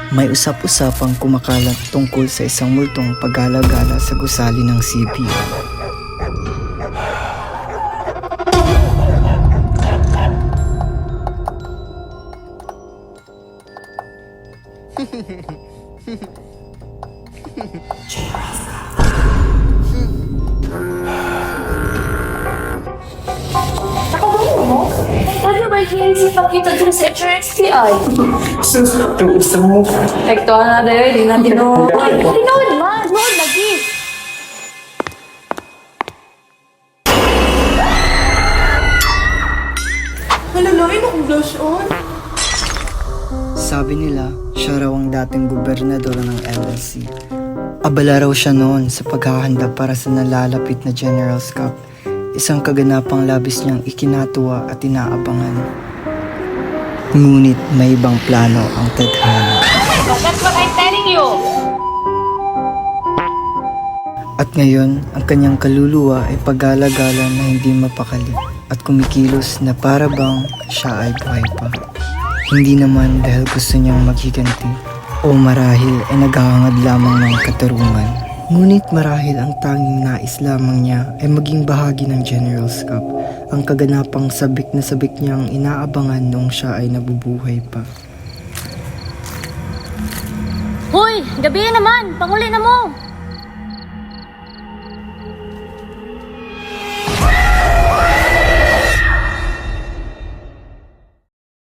May usap-usapang kumakalat tungkol sa isang multong paggala-gala sa gusali ng CBO. Ano ba yung ipakita dun sa HRXTI? Sus, itong isa mo. Ito na dahil, di na tinuod. Tinuod man, tinuod lagi. Halalain akong blush on. Sabi nila, siya raw ang dating gobernador ng LLC. Abala raw siya noon sa paghahanda para sa nalalapit na General's Cup, isang kaganapang labis niyang ikinatuwa at inaabangan. Ngunit may ibang plano ang tadhana. That's what I'm telling you. At ngayon, ang kanyang kaluluwa ay paggalagala na hindi mapakali at kumikilos na para bang siya ay buhay pa. Hindi naman dahil gusto niyang maghiganti o marahil ay naghahangad lamang ng katarungan. Ngunit marahil ang tanging nais lamang niya ay maging bahagi ng General's Cup, ang kaganapang sabik na sabik niyang inaabangan noong siya ay nabubuhay pa. Hoy, gabi naman, panguli na mo.